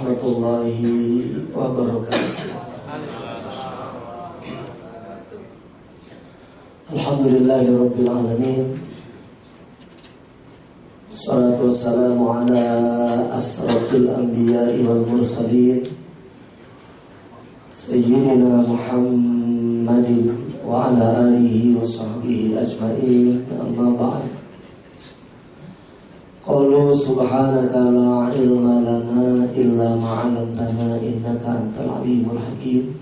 warahmatullahi wabarakatuh. Alhamdulillahirabbil alamin. Wassalatu wassalamu ala asrafil anbiya'i wal mursalin sayyidina Muhammadin wa ala alihi wa sahbihi ajma'in. Amma ba'd. Qalu subhanaka la ilma lana illa ma 'allamtana innaka antal alimul hakim.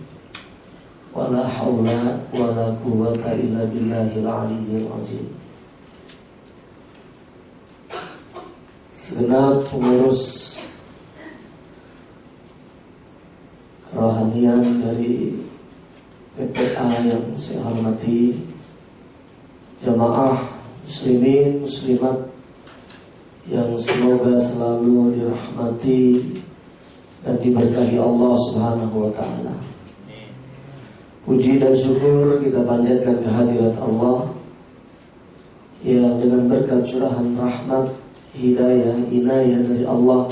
Wala haula wala quwwata illa billahil aliyyil azim. Segenap pengurus kerohanian dari PPA yang saya hormati, jamaah muslimin muslimat yang semoga selalu dirahmati dan diberkahi Allah Subhanahu wa taala. Puji dan syukur kita panjatkan kehadirat Allah yang dengan berkat curahan rahmat, hidayah, inayah dari Allah,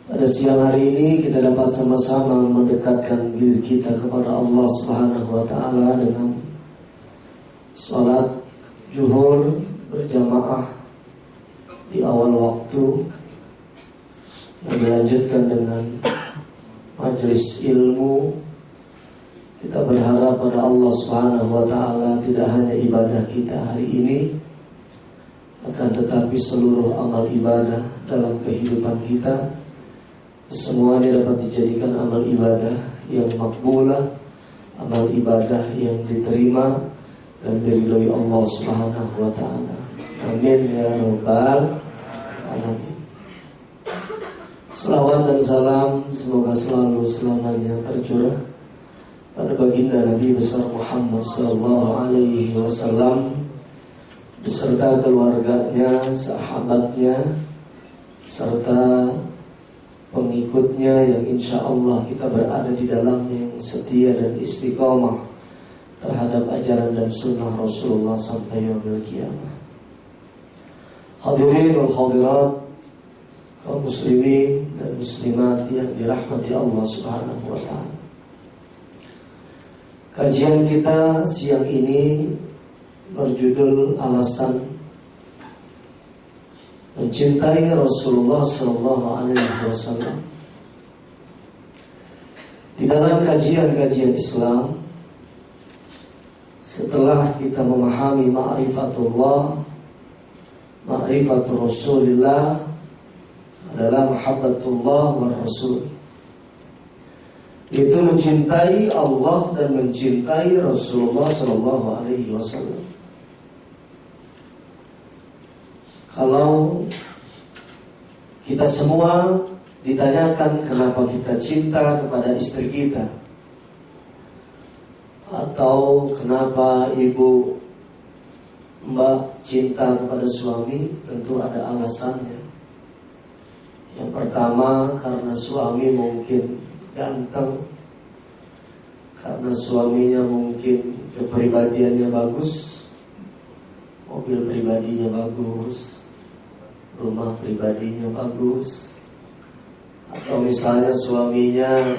pada siang hari ini kita dapat sama-sama mendekatkan diri kita kepada Allah Subhanahu wa taala dengan salat zuhur berjamaah di awal waktu, yang dilanjutkan dengan majelis ilmu. Kita berharap pada Allah Subhanahu wa taala tidak hanya ibadah kita hari ini, akan tetapi seluruh amal ibadah dalam kehidupan kita semuanya dapat dijadikan amal ibadah yang makbulah, amal ibadah yang diterima dan diridhoi Allah Subhanahu wa taala. Amin ya rabbal alamin. Selawat dan salam semoga selalu selamanya tercurah pada baginda Nabi besar Muhammad sallallahu alaihi wasallam beserta keluarganya, sahabatnya, serta pengikutnya yang insya Allah kita berada di dalamnya, yang setia dan istiqomah terhadap ajaran dan sunnah Rasulullah sampai yaumil qiyamah. Hadirin wal hadirat, kaum muslimin dan muslimat yang dirahmati Allah Subhanahu wa taala. Kajian kita siang ini berjudul alasan mencintai Rasulullah sallallahu alaihi wasallam. Di dalam kajian-kajian Islam, setelah kita memahami ma'rifatullah, ma'rifatul Rasulillah adalah mahabbatullah wa Rasul, itu mencintai Allah dan mencintai Rasulullah sallallahu alaihi wasallam. Kalau kita semua ditanyakan kenapa kita cinta kepada istri kita, atau kenapa ibu mbak cinta kepada suami, tentu ada alasannya. Yang pertama, karena suami mungkin ganteng, karena suaminya mungkin kepribadiannya bagus, mobil pribadinya bagus, rumah pribadinya bagus, atau misalnya suaminya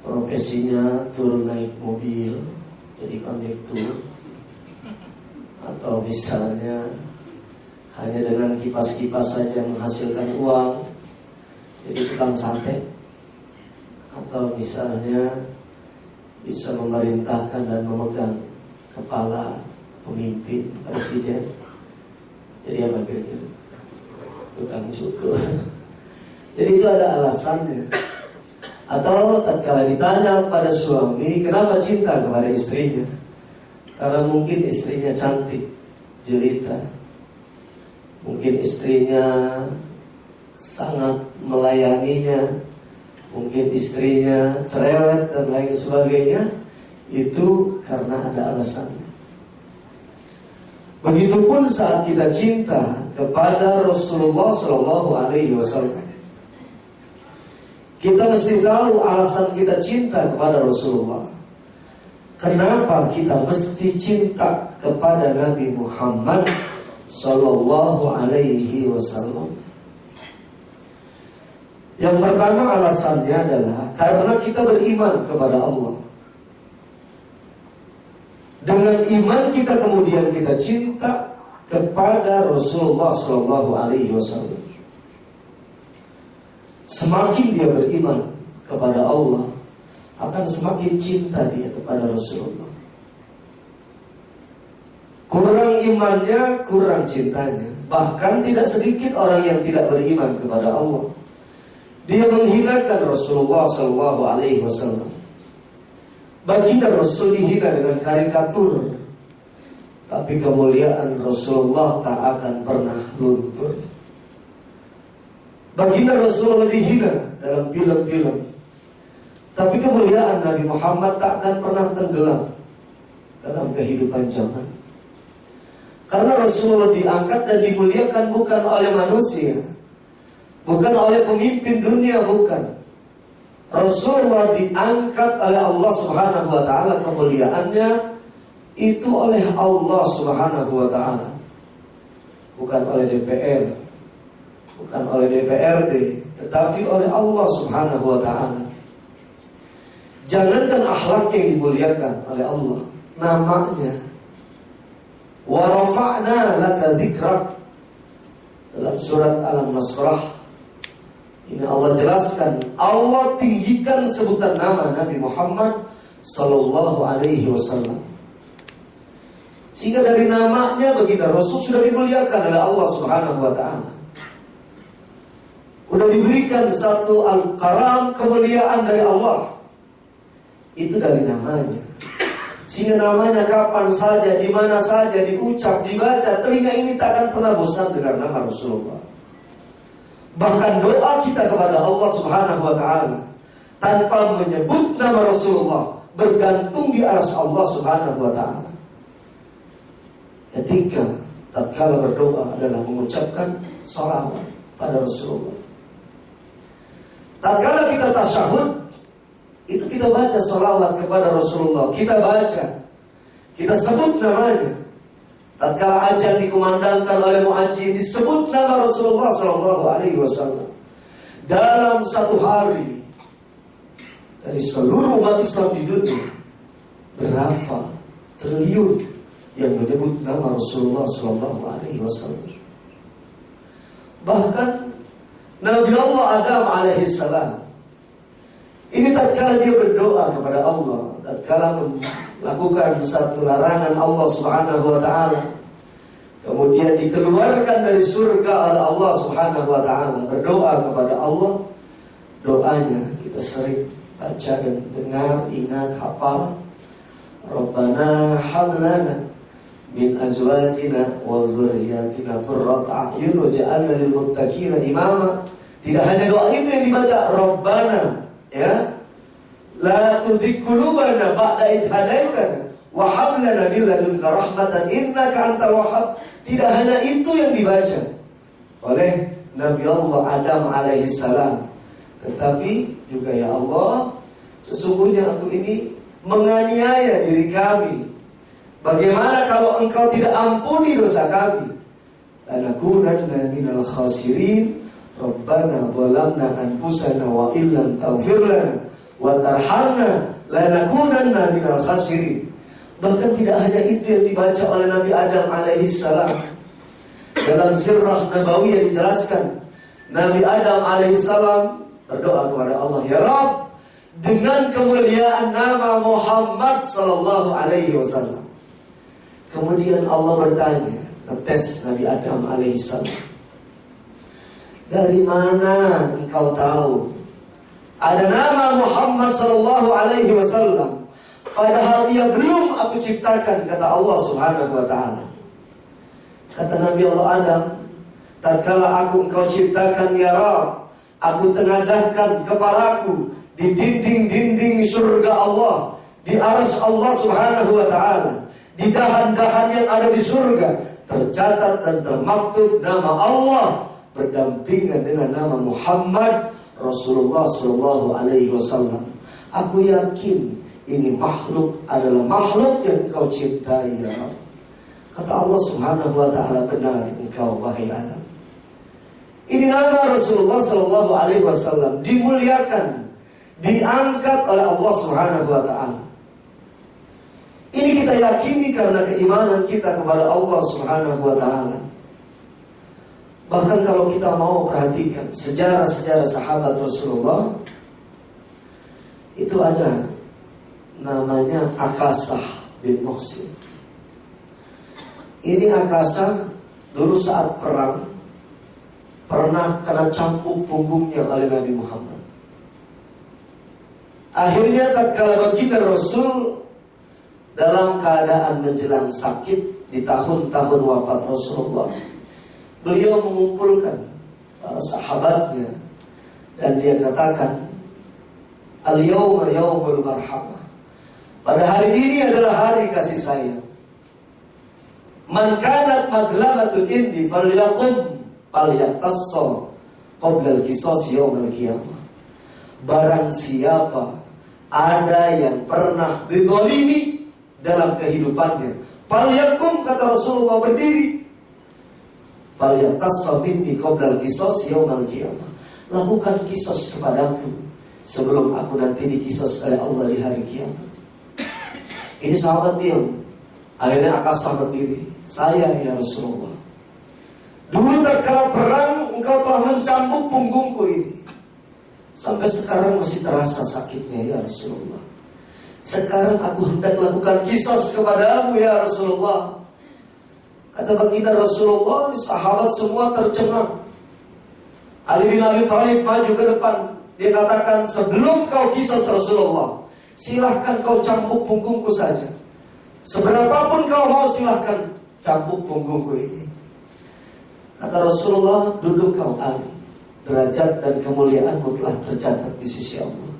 profesinya turun naik mobil jadi kondektur, atau misalnya hanya dengan kipas-kipas saja menghasilkan uang jadi tukang sate, atau misalnya bisa memerintahkan dan memegang kepala pemimpin presiden jadi apa kira-kira? Tukang cukur. Jadi itu ada alasannya. Atau tatkala ditanya pada suami kenapa cinta kepada istrinya, karena mungkin istrinya cantik, jelita, mungkin istrinya sangat melayaninya, mungkin istrinya cerewet dan lain sebagainya. Itu karena ada alasannya. Begitupun saat kita cinta kepada Rasulullah sallallahu alaihi wasallam, kita mesti tahu alasan kita cinta kepada Rasulullah. Kenapa kita mesti cinta kepada Nabi Muhammad sallallahu alaihi wasallam? Yang pertama alasannya adalah karena kita beriman kepada Allah. Dengan iman kita kemudian kita cinta kepada Rasulullah SAW. Semakin dia beriman kepada Allah, akan semakin cinta dia kepada Rasulullah. Kurang imannya, kurang cintanya. Bahkan tidak sedikit orang yang tidak beriman kepada Allah, dia menghinakan Rasulullah SAW. Baginda Rasul dihina dengan karikatur, tapi kemuliaan Rasulullah tak akan pernah luntur. Baginda Rasulullah dihina dalam film-film, tapi kemuliaan Nabi Muhammad tak akan pernah tenggelam dalam kehidupan zaman. Karena Rasulullah diangkat dan dimuliakan bukan oleh manusia, bukan oleh pemimpin dunia, bukan. Rasulullah diangkat oleh Allah Subhanahu wa ta'ala, kemuliaannya itu oleh Allah Subhanahu wa ta'ala, bukan oleh DPR, bukan oleh DPRD, tetapi oleh Allah Subhanahu wa ta'ala. Jangankan akhlaknya yang dimuliakan oleh Allah, namanya. Wa rafa'na laka dzikrak, dalam surat Al-Nasrah ini Allah jelaskan, Allah tinggikan sebutan nama Nabi Muhammad sallallahu alaihi wasallam. Sehingga dari namanya baginda Rasul sudah dimuliakan oleh Allah Subhanahu wa ta'ala. Sudah diberikan satu al-karam, kemuliaan dari Allah. Itu dari namanya. Sehingga namanya kapan saja, di mana saja diucap, dibaca, telinga ini tak akan pernah bosan dengar nama Rasulullah. Bahkan doa kita kepada Allah Subhanahu wa ta'ala tanpa menyebut nama Rasulullah bergantung di arsy Allah Subhanahu wa ta'ala. Ketika tatkala berdoa adalah mengucapkan salawat pada Rasulullah. Tatkala kita tasyahud, itu kita baca salawat kepada Rasulullah. Kita baca, kita sebut namanya. Tatkala azan dikumandangkan oleh muadzin, disebut nama Rasulullah SAW. Dalam satu hari, dari seluruh umat Islam di dunia, berapa triliun yang menyebut nama Rasulullah SAW. Bahkan Nabi Allah Adam alaihissalam, ini tatkala dia berdoa kepada Allah, tatkala melakukan satu larangan Allah Subhanahu wa ta'ala, kemudian dikeluarkan dari surga oleh Allah Subhanahu wa ta'ala, berdoa kepada Allah. Doanya kita sering baca dan dengar, ingat, hafal. Rabbana hablana min azwajina wa dzurriyyatina qurrata a'yun waj'alna lil muttaqina imama. Tidak hanya doa itu yang dibaca, Rabbana, ya, la tuzigh qulubana ba'da idh hadaitana wa hab lana min ladunka rahmatan innaka antal wahhab. Tidak hanya itu yang dibaca oleh Nabi Allah Adam alaihissalam, tetapi juga, ya Allah, sesungguhnya aku ini menganiaya diri kami. Bagaimana kalau engkau tidak ampuni dosa kami? Lanakunanna minal khasirin. Rabbana zalamna anfusana wa illam taghfir lana wa tarhamna lanakunanna minal khasirin. Bahkan tidak hanya itu yang dibaca oleh Nabi Adam alaihissalam. Dalam sirah Nabawiyah dijelaskan, Nabi Adam alaihissalam berdoa kepada Allah, ya Rabb, dengan kemuliaan nama Muhammad sallallahu alaihi wasallam. Kemudian Allah bertanya, ngetes Nabi Adam alaihissalam, dari mana engkau tahu ada nama Muhammad sallallahu alaihi wasallam, padahal dia belum aku ciptakan, kata Allah Subhanahu wa ta'ala. Kata Nabi Allah Adam, tatkala aku engkau ciptakan, ya Rabb, aku tengadahkan kepalaku di dinding-dinding surga Allah, di arsy Allah Subhanahu wa ta'ala, di dahan-dahan yang ada di surga tercatat dan termaktub nama Allah berdampingan dengan nama Muhammad Rasulullah sallallahu alaihi wasallam. Aku yakin ini makhluk adalah makhluk yang engkau cintai, ya Rabb. Kata Allah Subhanahu wa ta'ala, benar engkau wahai Adam. Ini nama Rasulullah Sallallahu Alaihi Wasallam dimuliakan, diangkat oleh Allah Subhanahu Wa Taala. Ini kita yakini karena keimanan kita kepada Allah Subhanahu Wa Taala. Bahkan kalau kita mau perhatikan sejarah-sejarah sahabat Rasulullah, itu ada namanya Akasah bin Muhsin. Ini Akasah dulu saat perang pernah kena cambuk punggungnya oleh Nabi Muhammad. Akhirnya tatkala baginda Rasul dalam keadaan menjelang sakit di tahun-tahun wafat Rasulullah, beliau mengumpulkan para sahabatnya dan dia katakan, Al-yawma yawmul marhamah. Pada hari ini adalah hari kasih sayang. Man kanat madlamatun indi falyaqum falyaqassa qabla al-qisas yawm al-qiyamah. Barang siapa ada yang pernah dizalimi dalam kehidupannya, falyaqum, kata Rasulullah, berdiri, falyaqassa minni qabla al-qisas yawm al-qiyamah. Lakukan qisas kepadaku sebelum aku nanti diqisas oleh Allah di hari kiamat. Ini sahabat diam. Akhirnya Akasah berdiri. Saya ya Rasulullah, dulu tatkala perang engkau telah mencambuk punggungku ini. Sampai sekarang masih terasa sakitnya ya Rasulullah. Sekarang aku hendak lakukan qisas kepadamu ya Rasulullah. Kata baginda Rasulullah, sahabat semua tercengang. Ali bin Abi Thalib maju ke depan. Dia katakan, sebelum kau qisas Rasulullah, silahkan kau cambuk punggungku saja. Seberapapun kau mau, silahkan cambuk punggungku ini. Kata Rasulullah, duduk kau Ali, derajat dan kemuliaanmu telah tercatat di sisi Allah.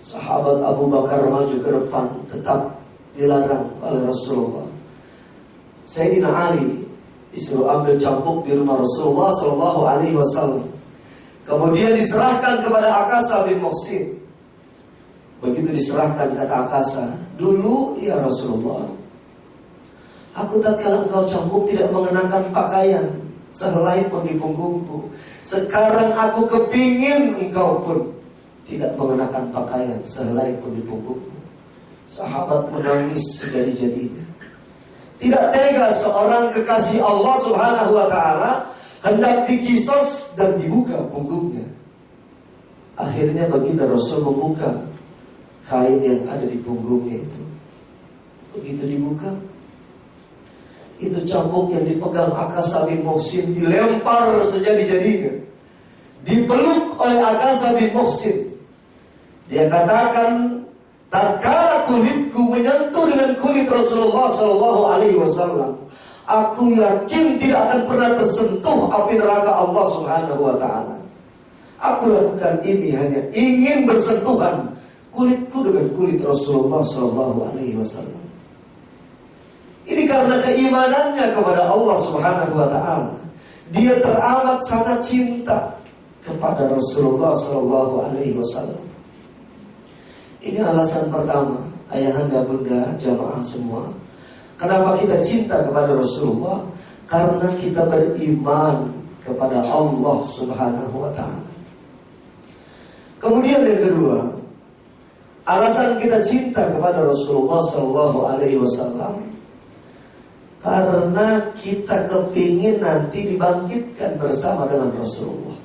Sahabat Abu Bakar maju ke depan, tetap dilarang oleh Rasulullah. Sayyidina Ali disuruh ambil cambuk di rumah Rasulullah Sallallahu Alaihi Wasallam. Kemudian diserahkan kepada Akasah bin Muhsin. Begitu diserahkan, kata Akasah, dulu ya Rasulullah, aku tatkala engkau cambuk tidak mengenakan pakaian sehelai pun di punggungku. Sekarang aku kepingin engkau pun tidak mengenakan pakaian sehelai pun di punggungmu. Sahabat menangis sejadi-jadinya. Tidak tega seorang kekasih Allah Subhanahu Wa Taala hendak diqisas dan dibuka punggungnya. Akhirnya baginda Rasul membuka kain yang ada di punggungnya itu. Begitu dibuka, itu cambuk yang dipegang Akasah bin Muhsin dilempar sejadi-jadinya, dipeluk oleh Akasah bin Muhsin. Dia katakan, tatkala kulitku menyentuh dengan kulit Rasulullah Sallallahu Alaihi Wasallam, aku yakin tidak akan pernah tersentuh api neraka Allah Subhanahu Wa Taala. Aku lakukan ini hanya ingin bersentuhan kulitku dengan kulit Rasulullah Sallallahu Alaihi Wasallam. Ini karena keimanannya kepada Allah Subhanahu Wa Taala. Dia teramat sangat cinta kepada Rasulullah Sallallahu Alaihi Wasallam. Ini alasan pertama, ayahanda, bunda, jamaah semua, kenapa kita cinta kepada Rasulullah? Karena kita beriman kepada Allah Subhanahu Wa Taala. Kemudian yang kedua, alasan kita cinta kepada Rasulullah Sallallahu Alaihi Wasallam, karena kita kepingin nanti dibangkitkan bersama dengan Rasulullah.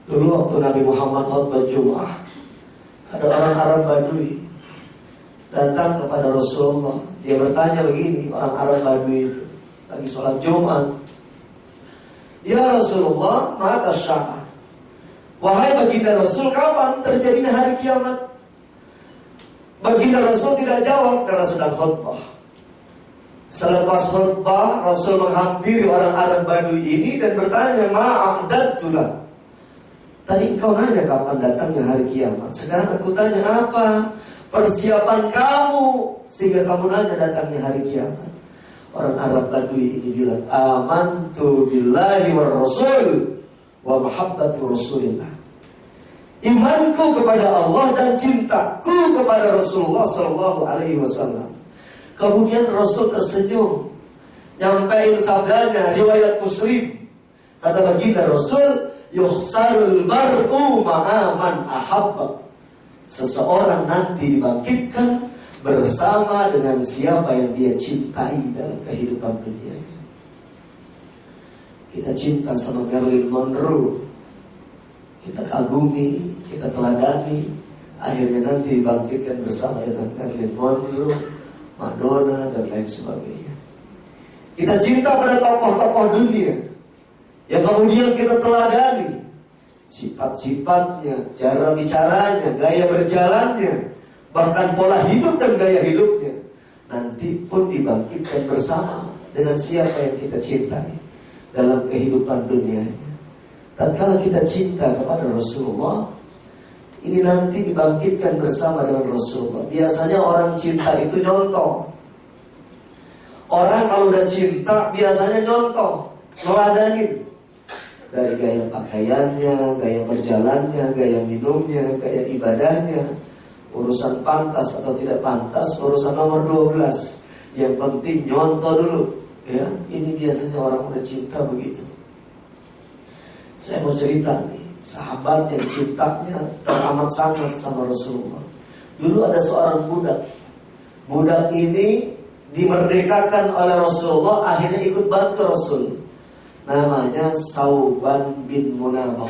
Dulu waktu Nabi Muhammad khutbah Jum'ah, ada orang Arab Badui datang kepada Rasulullah. Dia bertanya begini, orang Arab Badui itu lagi sholat Jumat, ya Rasulullah, mata sya'ah, wahai baginda Rasul, kapan terjadinya hari kiamat? Baginda Rasul tidak jawab karena sedang khutbah. Selepas khutbah, Rasul menghampiri orang Arab Badui ini dan bertanya, ma'a'dadtulah, tadi engkau nanya kapan datangnya hari kiamat. Sekarang aku tanya, apa persiapan kamu sehingga kamu nanya datangnya hari kiamat? Orang Arab Badui ini bilang, amantu billahi wa rasul wa mahabbatu rasulillah. Imanku kepada Allah dan cintaku kepada Rasulullah Sallallahu Alaihi Wasallam. Kemudian Rasul tersenyum, nyampein sabdanya, riwayat Muslim. Kata baginda Rasul, yuhsarul mar'u ma'aman ahabba. Seseorang nanti dibangkitkan bersama dengan siapa yang dia cintai dalam kehidupan dunia. Kita cinta sama Marilyn Monroe, kita kagumi, kita teladani, akhirnya nanti dibangkitkan bersama dengan Marilyn Monroe, Madonna, dan lain sebagainya. Kita cinta pada tokoh-tokoh dunia yang kemudian kita teladani sifat-sifatnya, cara bicaranya, gaya berjalannya, bahkan pola hidup dan gaya hidupnya. Nanti pun dibangkitkan bersama dengan siapa yang kita cintai dalam kehidupan dunianya. Tatkala kita cinta kepada Rasulullah, ini nanti dibangkitkan bersama dengan Rasulullah. Biasanya orang cinta itu nyontoh. Orang kalau udah cinta biasanya nyontoh, meladanin. Dari gaya pakaiannya, gaya berjalannya, gaya minumnya, gaya ibadahnya. Urusan pantas atau tidak pantas, urusan nomor 12. Yang penting nyontoh dulu. Ya, ini biasanya orang udah cinta begitu. Saya mau cerita nih, sahabat yang cintanya teramat sangat sama Rasulullah. Dulu ada seorang budak. Budak ini dimerdekakan oleh Rasulullah, akhirnya ikut bantu Rasul. Namanya Sauban bin Munabah.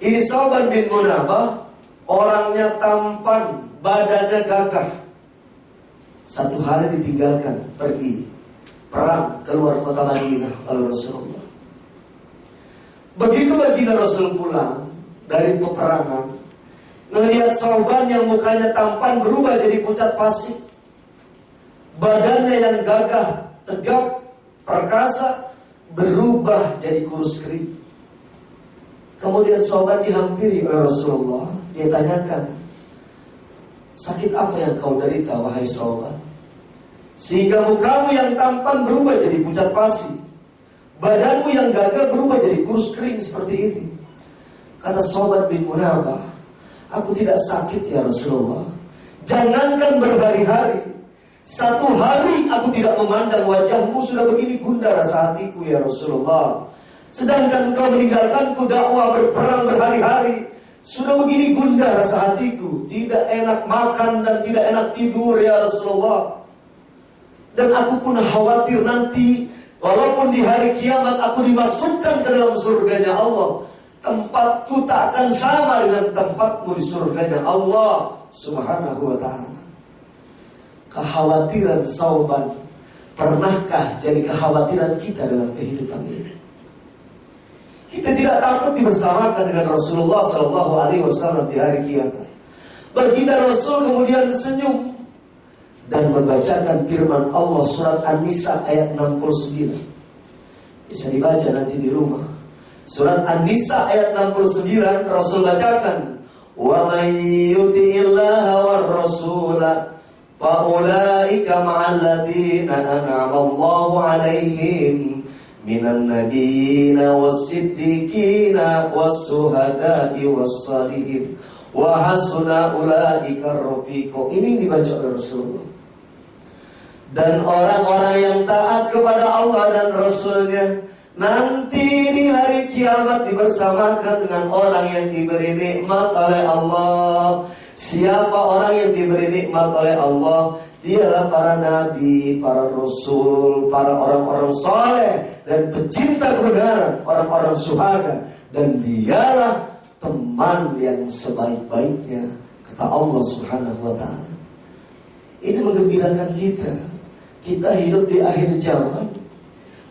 Ini Sauban bin Munabah, orangnya tampan, badannya gagah. Satu hari ditinggalkan, pergi perang keluar kota Madinah oleh Rasulullah. Begitu baginda Rasul pulang dari peperangan, melihat Sauban yang mukanya tampan berubah jadi pucat pasir. Badannya yang gagah, tegap, perkasa berubah jadi kurus kering. Kemudian Sauban dihampiri oleh Rasulullah. Dia tanyakan, sakit apa yang kau derita wahai Sauban, sehingga mukamu yang tampan berubah jadi pucat pasi, badanmu yang gagah berubah jadi kurus kering seperti ini? Kata Sauban bin Munabah, aku tidak sakit ya Rasulullah. Jangankan berhari-hari, satu hari aku tidak memandang wajahmu, sudah begini gundah rasa hatiku ya Rasulullah. Sedangkan kau meninggalkanku dakwah berperang berhari-hari, sudah begini gundah rasa hatiku. Tidak enak makan dan tidak enak tidur ya Rasulullah. Dan aku pun khawatir nanti walaupun di hari kiamat aku dimasukkan ke dalam surganya Allah, tempatku tak akan sama dengan tempatmu di surganya Allah Subhanahu wa ta'ala. Kekhawatiran Sauban, pernahkah jadi kekhawatiran kita dalam kehidupan ini? Kita tidak takut dibersamakan dengan Rasulullah SAW di hari kiamat. Baginda Rasul kemudian senyum dan membacakan firman Allah surat An-Nisa ayat 69. Bisa dibaca nanti di rumah. Surat An-Nisa ayat 69 Rasul bacakan, wa may yuti'illaha war rasula fa'ulaika ma'al ladzina an'ama Allahu 'alaihim minan nabiyina was-siddiqina was-suhada'i was-shalihin wa hasuna ulaika rafiqa. Ini dibaca oleh Rasulullah. Dan orang-orang yang taat kepada Allah dan Rasulnya nanti di hari kiamat dibersamakan dengan orang yang diberi nikmat oleh Allah. Siapa orang yang diberi nikmat oleh Allah? Dialah para nabi, para rasul, para orang-orang saleh dan pecinta kebenaran, orang-orang syuhada. Dan dialah teman yang sebaik-baiknya, kata Allah Subhanahu wa ta'ala. Ini menggembirakan kita. Kita hidup di akhir zaman.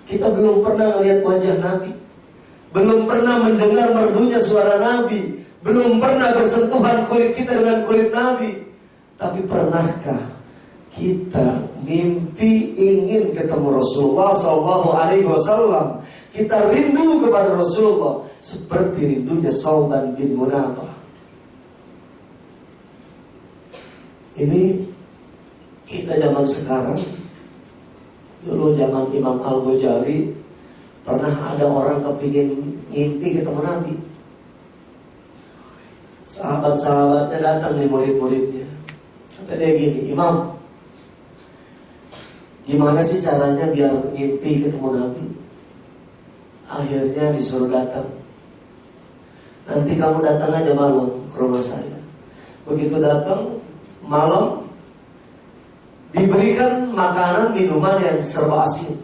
Kita belum pernah melihat wajah Nabi, belum pernah mendengar merdunya suara Nabi, belum pernah bersentuhan kulit kita dengan kulit Nabi. Tapi pernahkah kita mimpi ingin ketemu Rasulullah SAW? Kita rindu kepada Rasulullah seperti rindunya Sauban bin Munabah. Ini kita zaman sekarang. Dulu zaman Imam Al-Ghazali pernah ada orang kepingin ngimpi ketemu Nabi. Sahabat-sahabatnya datang nih, murid-muridnya. Kata dia gini, Imam, gimana sih caranya biar ngimpi ketemu Nabi? Akhirnya disuruh datang. Nanti kamu datang aja malam ke rumah saya. Begitu datang malam, diberikan makanan minuman yang serba asin.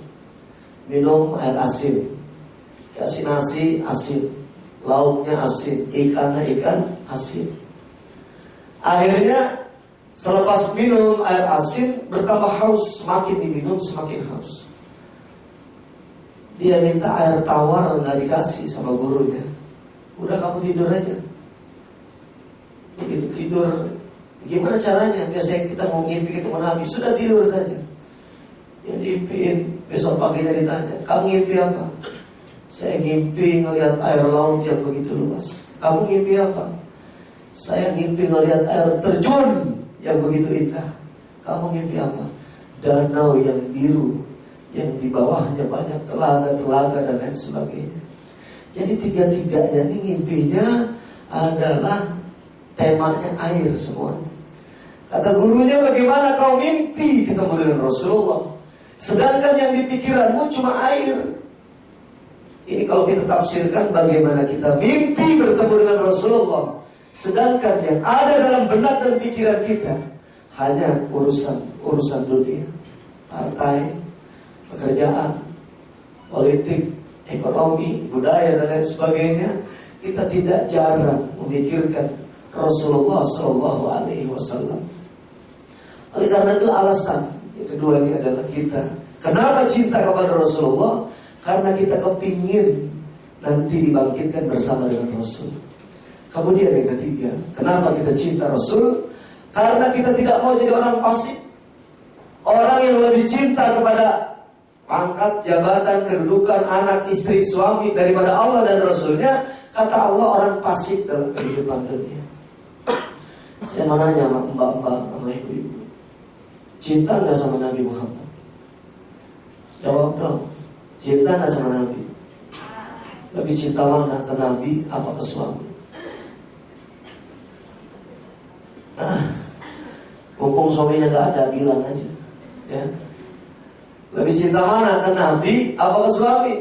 Minum air asin, kasih nasi asin, lauknya asin, ikannya ikan asin. Akhirnya selepas minum air asin bertambah haus, semakin diminum semakin haus. Dia minta air tawar, nggak dikasih sama gurunya. Udah kamu tidur aja. Begitu tidur, gimana caranya? Biasanya kita mau ngimpi ketemu Nabi, sudah tidur saja. Yang diimpiin, besok paginya ditanya, kamu ngimpi apa? Saya ngimpi ngelihat air laut yang begitu luas. Kamu ngimpi apa? Saya ngimpi ngelihat air terjun yang begitu indah. Kamu ngimpi apa? Danau yang biru, yang di bawahnya banyak telaga-telaga dan lain sebagainya. Jadi tiga-tiganya ini ngimpinya adalah temanya air semuanya. Kata gurunya, bagaimana kau mimpi ketemu dengan Rasulullah, sedangkan yang di pikiranmu cuma air? Ini kalau kita tafsirkan, bagaimana kita mimpi bertemu dengan Rasulullah, sedangkan yang ada dalam benak dan pikiran kita hanya urusan dunia, partai, pekerjaan, politik, ekonomi, budaya dan lain sebagainya. Kita tidak jarang memikirkan Rasulullah Sallallahu Alaihi Wasallam. Oleh karena itu alasan yang kedua ini adalah kita kenapa cinta kepada Rasulullah, karena kita kepingin nanti dibangkitkan bersama dengan Rasul. Kemudian yang ketiga, kenapa kita cinta Rasul? Karena kita tidak mau jadi orang pasif, orang yang lebih cinta kepada pangkat, jabatan, kedudukan, anak, istri, suami daripada Allah dan Rasulnya. Kata Allah, orang pasif dalam kehidupan dunia. Saya mau nanya sama mbak-mbak, sama ibu-ibu, cinta gak sama Nabi Muhammad? Jawab dong. Cinta gak sama Nabi? Lebih cinta mana, ke Nabi apa ke suami? Mumpung suaminya gak ada, bilang aja ya. Lebih cinta mana, ke Nabi apa ke suami?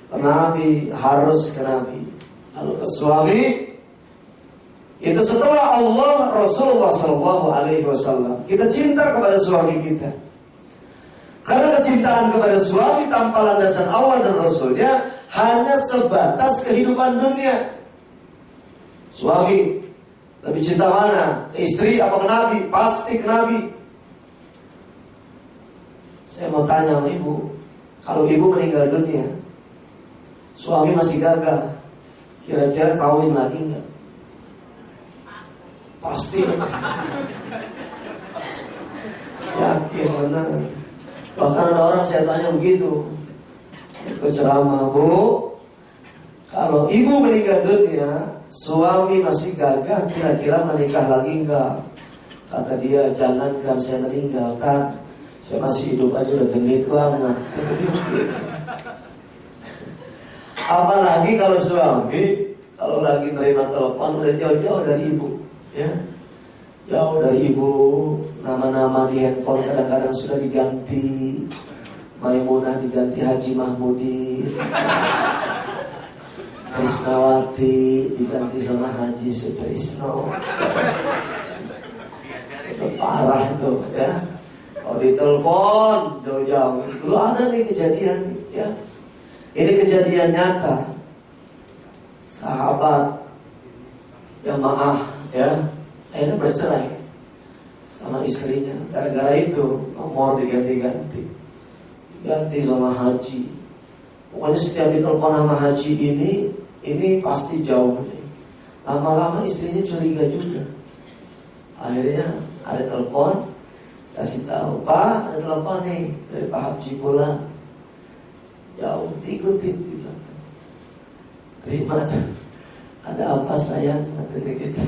Ke Nabi, harus ke Nabi. Lalu ke suami, itu setelah Allah, Rasulullah Sallallahu Alaihi Wasallam. Kita cinta kepada suami kita, karena kecintaan kepada suami tanpa landasan Allah dan Rasulnya hanya sebatas kehidupan dunia. Suami lebih cinta mana, ke istri apa ke Nabi? Pasti ke Nabi. Saya mau tanya sama ibu, kalau ibu meninggal dunia, suami masih gagah, kira-kira kawin lagi enggak? Pasti. Yakin benar. Bahkan ada orang saya tanya begitu, ke ceramah, Bu, kalau ibu meninggal dunia, suami masih gagah, kira-kira menikah lagi enggak? Kata dia, jangankan saya meninggal, kan saya masih hidup aja udah genit banget. Apalagi kalau suami, kalau lagi nerima telepon udah jauh-jauh dari ibu, ya, jauh dari ibu. Nama-nama di handphone kadang-kadang sudah diganti. Maimunah diganti Haji Mahmudi, Krisnawati diganti sama Haji Sutrisno. Itu parah tuh ya. Kalau ditelepon jauh-jauh. Dulu ada nih kejadian ya. Ini kejadian nyata. Sahabat jamaah ya, akhirnya bercerai sama istrinya. Gara-gara itu nomor diganti-ganti, ganti sama Haji. Pokoknya setiap ditelepon sama Haji ini pasti jauh nih. Lama-lama istrinya curiga juga. Akhirnya ada telepon, kasih tahu, Pak, ada telepon nih dari Pak Haji pulang. Jauh, diikutin gitu. Terima, ada apa sayang? Katanya gitu.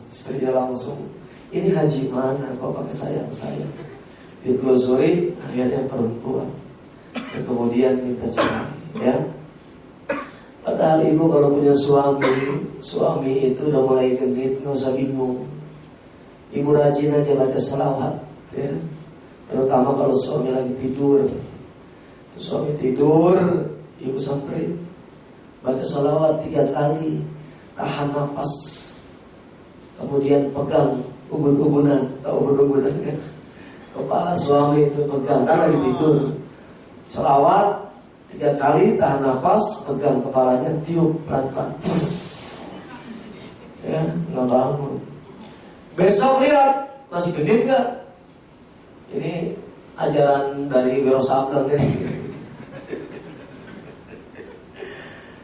Istrinya langsung, ini Haji mana? Kok pakai sayang-sayang? Ditelusuri, akhirnya perempuan. Dan kemudian minta cerai, ya. Padahal ibu kalau punya suami itu udah mulai genit, nggak usah bingung. Ibu rajin aja baca selawat, ya. Terutama kalau suami lagi tidur. Suami tidur, ibu samperin, baca salawat 3 kali, tahan napas, kemudian pegang ubun-ubunan, tahu ubun-ubunan kan? Kepala suami itu pegang, kan lagi tidur. Salawat 3 kali, tahan napas, pegang kepalanya, tiup pelan-pelan. Ya, nggak bangun. Besok lihat masih genit nggak? Ini ajaran dari Wiro Sableng ini.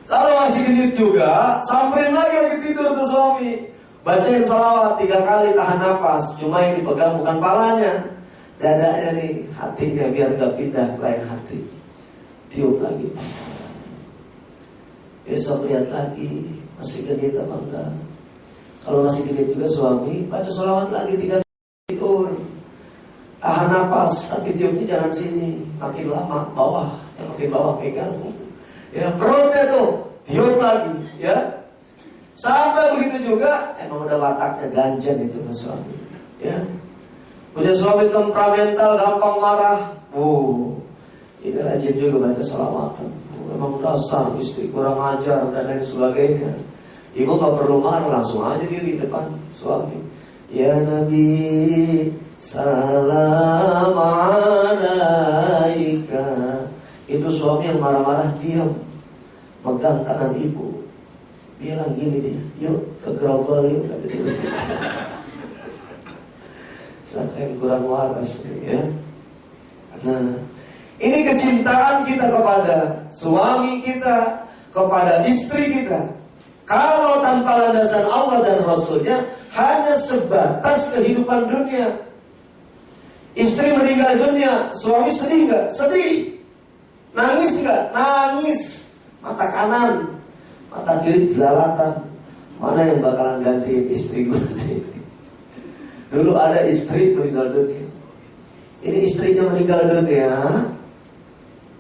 Kalau masih genit juga, samperin lagi tidur tuh suami. Bacain salawat 3 kali, tahan napas. Cuma yang dipegang bukan palanya, dadanya nih, hatinya, biar gak pindah ke lain hati. Tiup lagi. Besok lihat lagi, masih genit apa enggak. Kalau masih genit juga suami, baca salawat lagi 3 kali, tidur. Tahan napas, tapi tiupnya jangan sini. Makin lama, bawah. Yang makin bawah pegang. Ya, perutnya tuh, tiup lagi, ya. Sampai begitu juga, emang udah wataknya ganjen itu suami, ya. Punya suami temperamental, gampang marah. Ini rajin juga baca salawatan. Emang dasar istri kurang ajar dan lain sebagainya. Ibu gak perlu marah, langsung aja diri depan suami. Ya Nabi, salam alaika. Itu suami yang marah-marah diam, megang tangan ibu, bilang gini dia, yuk ke gerobol yuk. Sampai kurang waras ya. Nah, ini kecintaan kita kepada suami kita, kepada istri kita. Kalau tanpa landasan Allah dan Rasulnya, hanya sebatas kehidupan dunia. Istri meninggal dunia, suami sedih gak? Sedih. Nangis gak? Nangis. Mata kanan, mata kiri jelalatan. Mana yang bakalan gantiin istri gue? Dulu ada istri meninggal dunia. Ini istrinya meninggal dunia,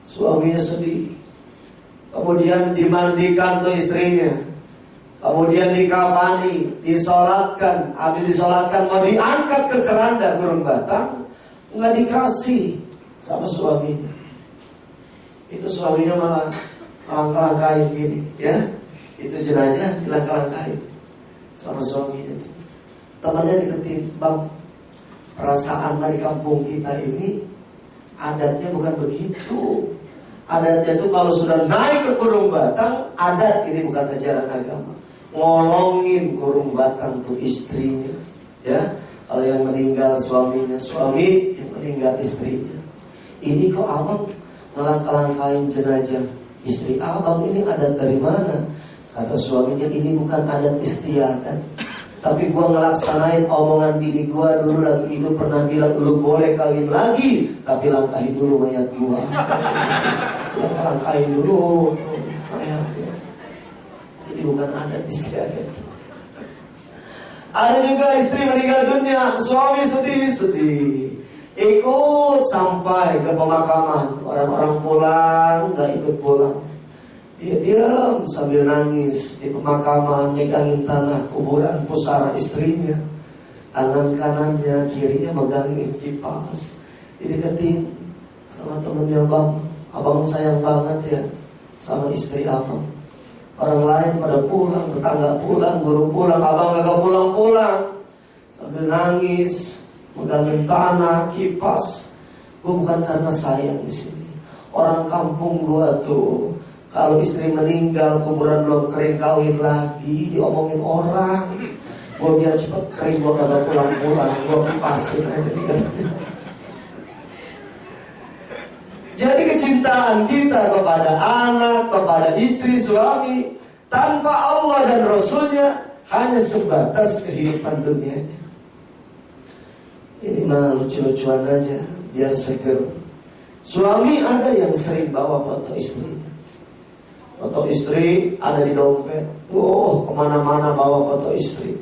suaminya sedih. Kemudian dimandikan tuh istrinya, kemudian dikafani, disolatkan. Habis disolatkan mau diangkat ke keranda gurung batang, nggak dikasih sama suaminya. Itu suaminya malah langkah-langkahin gini, ya. Itu jenazah dilangkah-langkahin sama suaminya. Temannya diketin, bang, perasaan dari kampung kita ini adatnya bukan begitu. Adatnya itu kalau sudah naik ke kurung batang, adat ini bukan ajaran agama. Ngolongin kurung batang tuh istrinya, ya. Kalau yang meninggal suaminya, suami yang meninggal istrinya. Ini kok abang ngelangkah-langkahin jenazah istri abang, ini adat dari mana? Kata suaminya, ini bukan adat istiadat, tapi gua ngelaksanain omongan bini gua dulu lagi hidup, pernah bilang lu boleh kawin lagi, tapi langkahin dulu mayat gua. Langkahin dulu mayatnya. Jadi bukan adat istiadat. Ada juga istri meninggal dunia, suami sedih-sedih, ikut sampai ke pemakaman. Orang-orang pulang, gak ikut pulang. Dia diam sambil nangis di pemakaman, megangin tanah kuburan pusara istrinya. Tangan kanannya, kirinya megangin kipas. Dideketin sama temennya, bang, abang sayang banget ya sama istri abang. Orang lain pada pulang, tetangga pulang, guru pulang, abang gak pulang-pulang. Sambil nangis, megangin tanah, kipas. Gue bukan karena sayang di sini. Orang kampung gue tuh, kalau istri meninggal, kuburan belum kering, kawin lagi, diomongin orang. Gue biar cepet kering, gue kagak pulang-pulang, gue kipasin aja. Jadi kecintaan kita kepada anak, kepada istri, suami, tanpa Allah dan Rasulnya, hanya sebatas kehidupan dunianya. Ini mah lucu-lucuan aja, biar seger. Suami ada yang sering bawa foto istrinya. Foto istri ada di dompet. Kemana-mana bawa foto istri.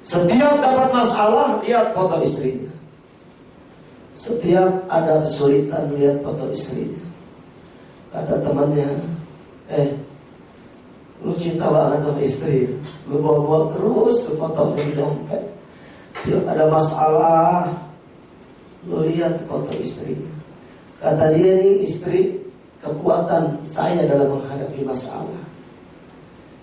Setiap dapat masalah, lihat foto istrinya. Setiap ada kesulitan, lihat foto istrinya. Kata temannya, lu cinta banget sama istri, lu bawa-bawa terus ke fotonya di dompet. Tiap ada masalah, lu lihat foto istrinya. Kata dia, nih istri kekuatan saya dalam menghadapi masalah.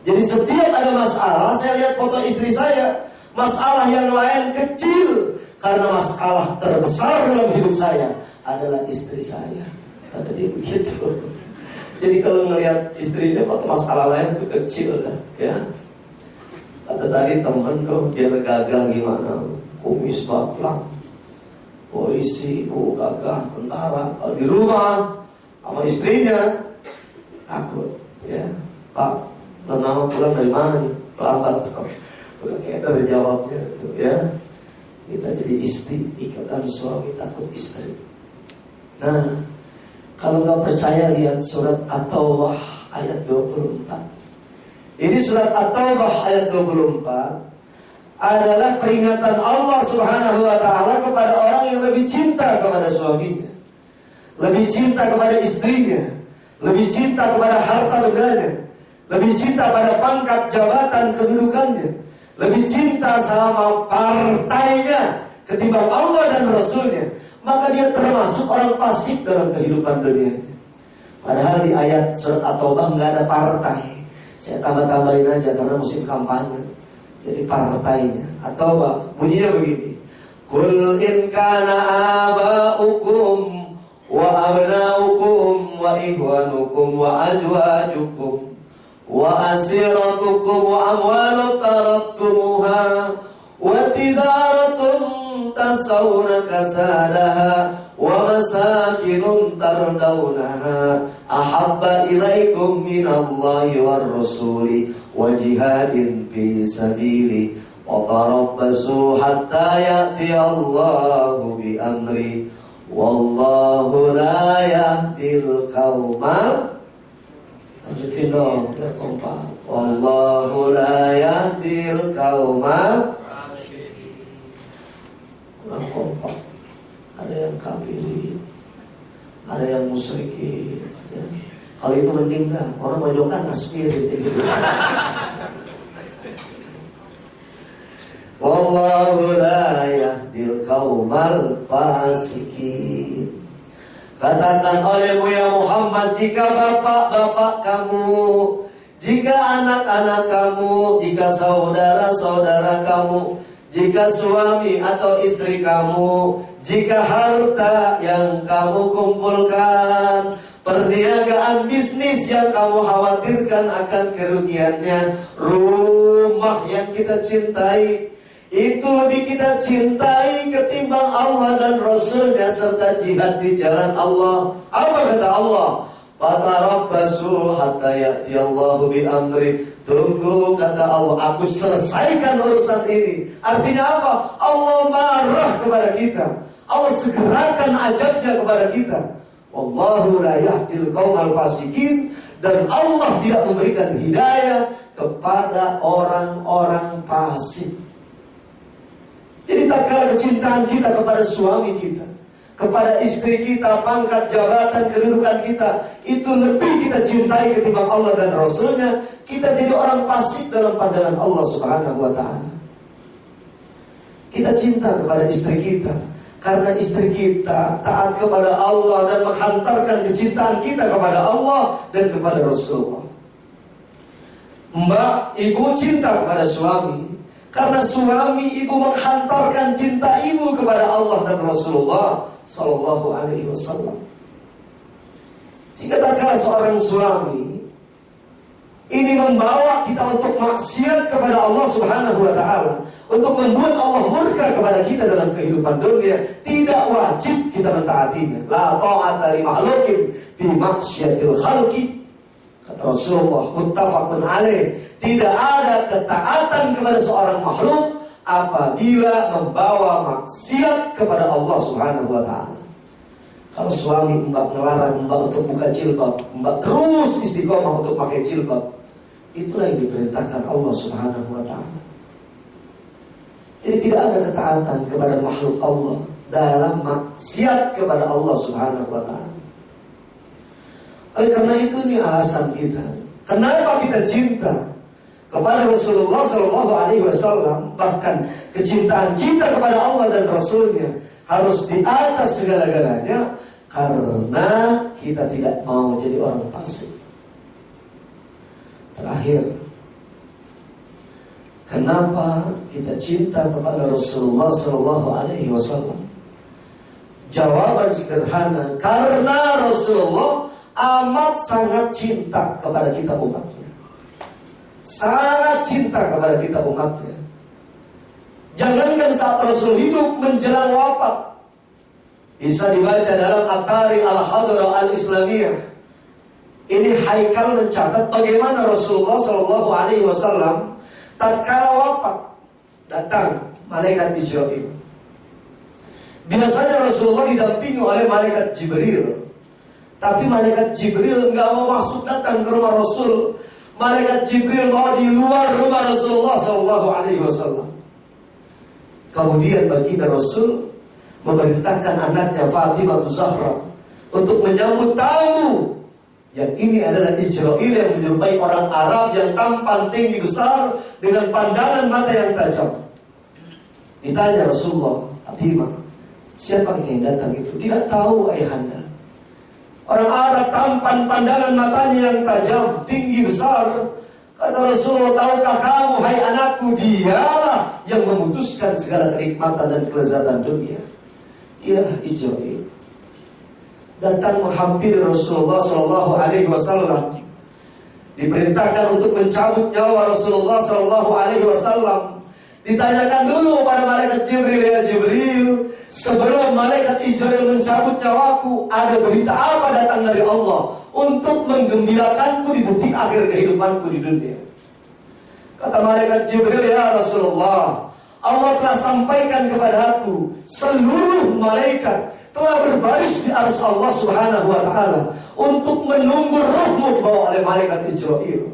Jadi setiap ada masalah, saya lihat foto istri saya, masalah yang lain kecil, karena masalah terbesar dalam hidup saya adalah istri saya. Kata dia begitu. Jadi kalau melihat istrinya, foto masalah lain itu kecil dah, ya. Kata tadi teman tuh, dia gagal gimana? Kumis baplang, polisi, gagah, tentara. Kalau di rumah sama istrinya takut, ya. Pak, nama pulang dari mana nih? Terlambat. Udah kayak dari jawabnya itu, ya. Kita jadi istri, ikatan suami takut istri. Nah, kalau nggak percaya lihat surat At-Taubah ayat 24. Ini surat At-Taubah ayat 24 adalah peringatan Allah Subhanahu wa ta'ala kepada orang yang lebih cinta kepada suaminya, lebih cinta kepada istrinya, lebih cinta kepada harta bendanya, lebih cinta pada pangkat jabatan kedudukannya, lebih cinta sama partainya ketimbang Allah dan Rasulnya. Maka dia termasuk orang fasik dalam kehidupan dunia. Padahal di ayat surat At-Taubah nggak ada partai. Saya tambah-tambahin aja karena musim kampanye. Jadi partainya At-Taubah bunyinya begini: Qul in kana aba'ukum wa abna'ukum wa ikhwanukum wa azwajukum wa asiratukum wa amwalun taraktumuha wa tijaratun tasawna kasadaha wa masakinun tardawnaha ahabba ilaikum minallahi war rasuli wa jihadin fi sabili wa tarabbasu hatta ya'ti Allahu bi amri wallahu la yahdil qaumal. Lanjutin dong, ya kompak. Wallahu la yahdil qaumal. Kurang kompak. Ada yang kafirin, ada yang musyrikin, ya. Kalau itu mending dah, orang majokan aspirin gitu. Wallahu la yahdil qaumal fasikin. Katakan olehmu ya Muhammad, jika bapak-bapak kamu, jika anak-anak kamu, jika saudara-saudara kamu, jika suami atau istri kamu, jika harta yang kamu kumpulkan, perniagaan bisnis yang kamu khawatirkan akan kerugiannya, rumah yang kita cintai, itu lebih kita cintai ketimbang Allah dan Rasulnya serta jihad di jalan Allah. Apa kata Allah? Fatarabbasu hatta ya'ti Allahu bi amri. Tunggu kata Allah, aku selesaikan urusan ini. Artinya apa? Allah marah kepada kita. Allah segerakan ajabnya kepada kita. Wallahu la yahdil qaumal fasikin. Dan Allah tidak memberikan hidayah kepada orang-orang fasik. Jadi tak kalah kecintaan kita kepada suami kita, kepada istri kita, pangkat jabatan kedudukan kita, itu lebih kita cintai ketimbang Allah dan Rasulnya. Kita jadi orang fasik dalam pandangan Allah Subhanahu wa ta'ala. Kita cinta kepada istri kita karena istri kita taat kepada Allah dan menghantarkan kecintaan kita kepada Allah dan kepada Rasulullah. Mbak, ibu cinta kepada suami karena suami ibu menghantarkan cinta ibu kepada Allah dan Rasulullah Sallallahu Alaihi Wasallam. Jika tak kalah seorang suami ini membawa kita untuk maksiat kepada Allah Subhanahu Wa Taala, untuk membuat Allah murka kepada kita dalam kehidupan dunia, tidak wajib kita mentaatinya. La ta'ata li makhluqin fi maksiatil khalqi. Kata Rasulullah muttafaqun alaih, tidak ada ketaatan kepada seorang makhluk apabila membawa maksiat kepada Allah Subhanahu wa ta'ala. Kalau suami mbak melarang mbak untuk buka jilbab, mbak terus istiqomah untuk pakai jilbab, itulah yang diperintahkan Allah Subhanahu wa ta'ala. Jadi tidak ada ketaatan kepada makhluk Allah dalam maksiat kepada Allah Subhanahu wa ta'ala. Oleh karena itu ini alasan kita, kenapa kita cinta kepada Rasulullah Sallallahu Alaihi Wasallam, bahkan kecintaan kita kepada Allah dan Rasulnya harus di atas segala-galanya, karena kita tidak mau jadi orang fasik. Terakhir, kenapa kita cinta kepada Rasulullah Sallallahu Alaihi Wasallam? Jawaban sederhana, karena Rasulullah amat sangat cinta kepada kita umatnya. Sangat cinta kepada kita umatnya. Jangankan saat Rasul hidup, menjelang wafat, bisa dibaca dalam Atari Al-Hadrah Al-Islamiyah. Ini Haikal mencatat bagaimana Rasulullah Sallallahu Alaihi Wasallam tatkala wafat datang malaikat Jibril. Biasanya Rasulullah didampingi oleh malaikat Jibril, tapi malaikat Jibril nggak mau masuk datang ke rumah Rasul. Malaikat Jibril mau di luar rumah Rasulullah Sallallahu Alaihi Wasallam. Kemudian baginda Rasul memerintahkan anaknya Fatimah Zahra untuk menyambut tamu. Yang ini adalah Jibril yang menyerupai orang Arab yang tampan, tinggi, besar, dengan pandangan mata yang tajam. Ditanya Rasulullah, Fatimah, siapa yang datang itu? Tidak tahu ayahanda. Orang Arab tampan, pandangan matanya yang tajam, tinggi, besar. Kata Rasulullah, tahukah kamu, hai anakku, dialah yang memutuskan segala kenikmatan dan kelezatan dunia. Ialah Jibril. Datang menghampiri Rasulullah Sallallahu Alaihi Wasallam. Diperintahkan untuk mencabut nyawa Rasulullah Sallallahu Alaihi Wasallam. Ditanyakan dulu pada malaikat Jibril, ya Jibril, sebelum malaikat Israel mencabut nyawaku, ada berita apa datang dari Allah untuk menggembirakanku di detik akhir kehidupanku di dunia? Kata malaikat Jibril, ya Rasulullah, Allah telah sampaikan kepadaku, seluruh malaikat telah berbaris di arsy Allah Subhanahu wa Ta'ala untuk menunggu ruhmu dibawa oleh malaikat Israel.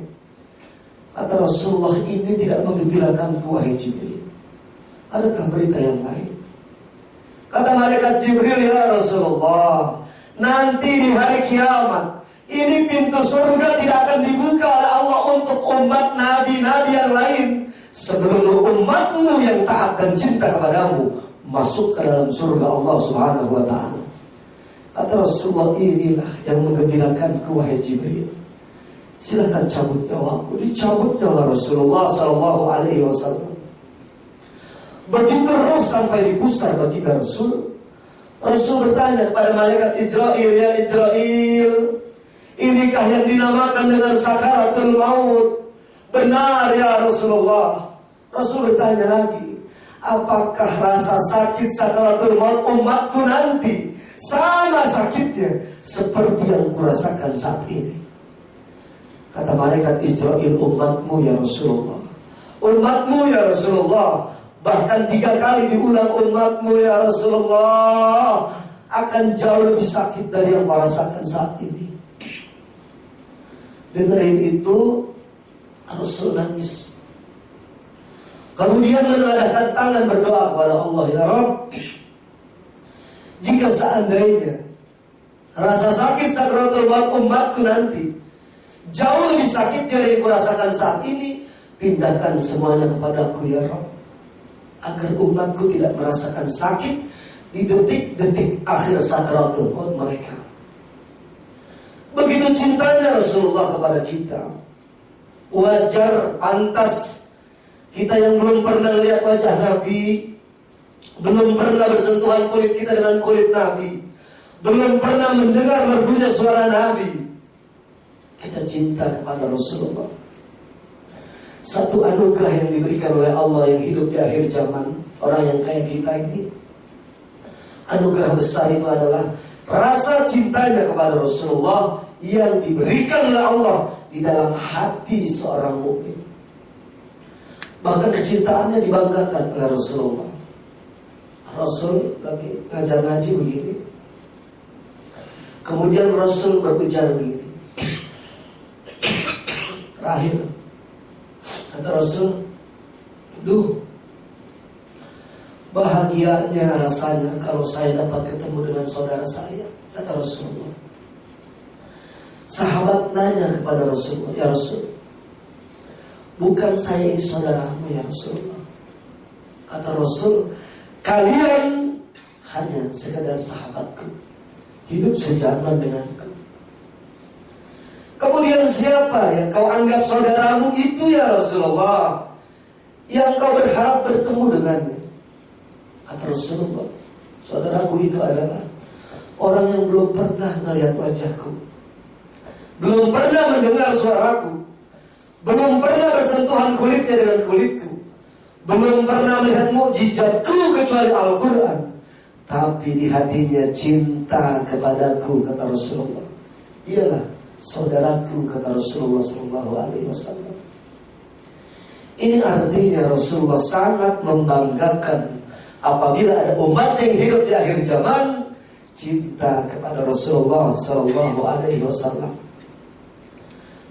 Kata Rasulullah, ini tidak menggembirakanku, wahai Jibril. Adakah berita yang lain? Kata malaikat Jibril, ya Rasulullah, nanti di hari kiamat, ini pintu surga tidak akan dibuka oleh Allah untuk umat nabi-nabi yang lain sebelum umatmu yang taat dan cinta kepadamu masuk ke dalam surga Allah Subhanahu wa Ta'ala. Kata Rasulullah, inilah yang menggembirakanku, wahai Jibril. Silakan cabut nyawaku. Dicabut nyawa Rasulullah Sallallahu Alaihi Wasallam. Begitu roh sampai di pusar baginda Rasul, Rasul bertanya kepada malaikat Israel, ya Israel, inikah yang dinamakan dengan sakaratul maut? Benar ya Rasulullah. Rasul bertanya lagi, apakah rasa sakit sakaratul maut umatku nanti sama sakitnya seperti yang kurasakan saat ini? Kata malaikat Israel, umatmu ya Rasulullah. Umatmu ya Rasulullah. Bahkan 3 kali diulang, umatmu ya Rasulullah, akan jauh lebih sakit dari yang kau rasakan saat ini. Dengerin itu, Rasul nangis. Kemudian menadahkan tangan berdoa kepada Allah, ya Rabb, jika seandainya rasa sakit sakaratul maut umatku nanti jauh lebih sakit dari yang kurasakan saat ini, pindahkan semuanya kepadaku ya Rabb, agar umatku tidak merasakan sakit di detik-detik akhir sakaratul maut mereka. Begitu cintanya Rasulullah kepada kita. Wajar, pantas kita yang belum pernah lihat wajah Nabi, belum pernah bersentuhan kulit kita dengan kulit Nabi, belum pernah mendengar merdunya suara Nabi, kita cinta kepada Rasulullah. Satu anugerah yang diberikan oleh Allah yang hidup di akhir zaman, orang yang kayak kita ini, anugerah besar itu adalah rasa cintanya kepada Rasulullah yang diberikan oleh Allah di dalam hati seorang mukmin. Bahkan kecintaannya dibanggakan oleh Rasulullah. Rasul lagi ngajar ngaji begini, kemudian Rasul berujar begini. Terakhir kata Rasul, duh, bahagianya rasanya kalau saya dapat ketemu dengan saudara saya. Kata Rasulullah. Sahabat nanya kepada Rasulullah, ya Rasul, bukan saya ini saudaramu ya Rasulullah. Kata Rasul, kalian hanya sekedar sahabatku hidup sejaman denganku. Kemudian siapa yang kau anggap saudaramu itu ya Rasulullah, yang kau berharap bertemu dengannya? Kata Rasulullah, saudaraku itu adalah orang yang belum pernah melihat wajahku, belum pernah mendengar suaraku, belum pernah bersentuhan kulitnya dengan kulitku, belum pernah melihat mukjizatku kecuali Al-Quran, tapi di hatinya cinta kepadaku, kata Rasulullah. Ialah saudaraku, kata Rasulullah SAW. Ini artinya Rasulullah sangat membanggakan apabila ada umat yang hidup di akhir zaman cinta kepada Rasulullah SAW.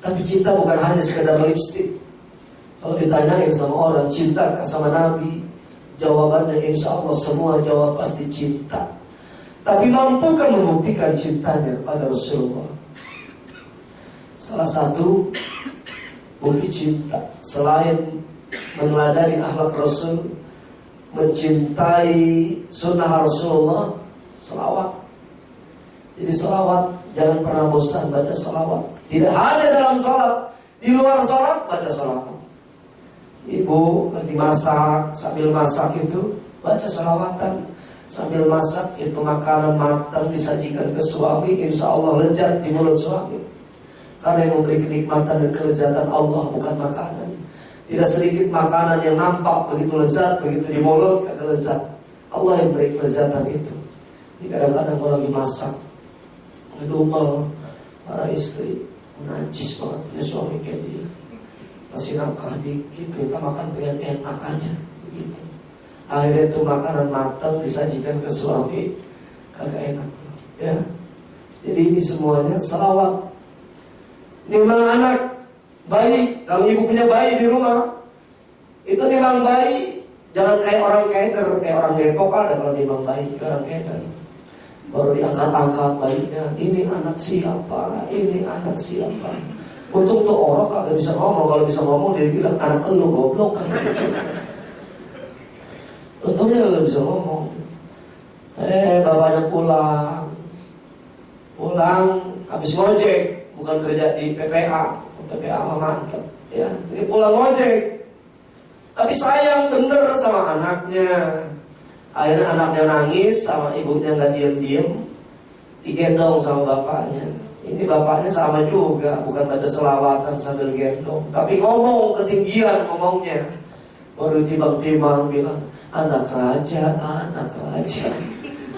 Tapi cinta bukan hanya sekedar lipstik. Kalau ditanyain sama orang cinta sama Nabi, jawabannya insya Allah semua jawab pasti cinta. Tapi mampukah membuktikan cintanya kepada Rasulullah? Salah satu bukti cinta selain meneladani akhlak Rasul, mencintai sunnah Rasulullah, selawat. Jadi selawat, jangan pernah bosan baca selawat. Tidak hanya dalam salat, di luar salat baca selawat. Ibu lagi masak, sambil masak itu baca selawatan. Sambil masak itu makanan matang disajikan ke suami, insya Allah lezat di mulut suami. Karena yang memberi kenikmatan dan kelezatan Allah, bukan makanan. Tidak sedikit makanan yang nampak begitu lezat, begitu di mulut kata lezat. Allah yang beri kelezatan itu. Ini kadang-kadang kalau lagi masak, ngedumel, para istri najis banget punya suami kayak dia. Kasih nafkah dikit, minta makan pengen enak aja, begitu. Akhirnya itu makanan matang disajikan ke suami, kagak enak, ya. Jadi ini semuanya selawat. Ini memang anak bayi, kalau ibu punya bayi di rumah, itu memang bayi. Jangan kayak orang keder, kayak orang Depok ada kalau memang bayi, orang keder. Baru diangkat-angkat bayinya, ini anak siapa, ini anak siapa. Untung tuh orang kagak bisa ngomong, kalau bisa ngomong dia bilang anak elu goblok kan. Untungnya kagak bisa ngomong. Bapaknya pulang habis ngojek, bukan kerja di PPA mah mantep, ya. Ini pulang ngojek, tapi sayang bener sama anaknya. Akhirnya anaknya nangis, sama ibunya nggak diem-diem, digendong sama bapaknya. Ini bapaknya sama juga, bukan baca selawatan sambil gendong, tapi ngomong ketinggian ngomongnya. Baru timbang-timbang bilang, anak raja, anak raja,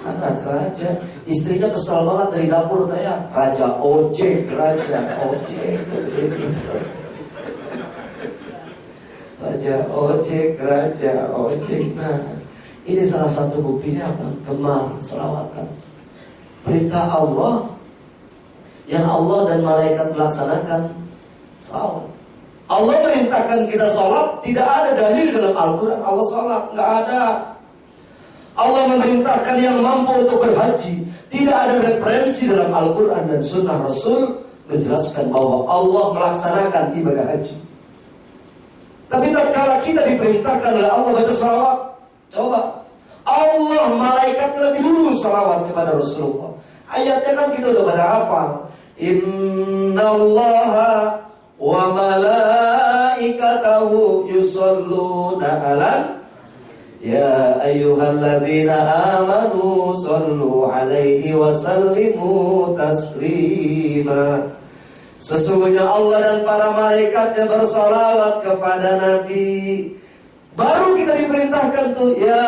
anak raja. Istrinya kesel banget dari dapur tanya, raja ojek, raja ojek. Raja ojek, raja ojek. Nah, ini salah satu buktinya apa? Gemar selawatan. Perintah Allah yang Allah dan malaikat melaksanakan salawat. Allah merintahkan kita salat, tidak ada dalil dalam Al-Quran Allah salat, nggak ada. Allah memerintahkan yang mampu untuk berhaji, tidak ada referensi dalam Al-Quran dan Sunnah Rasul menjelaskan bahwa Allah melaksanakan ibadah haji. Tapi tatkala kita diperintahkan oleh Allah baca salawat, coba Allah malaikat lebih dulu salawat kepada Rasulullah. Ayatnya kan kita udah pada hafal. Innallaha wa malaikatahu yusalluna ala ya ayyuhalladzina amanu sallu alaihi wa sallimu taslima. Sesungguhnya Allah dan para malaikatnya bersalawat kepada Nabi. Baru kita diperintahkan tuh, ya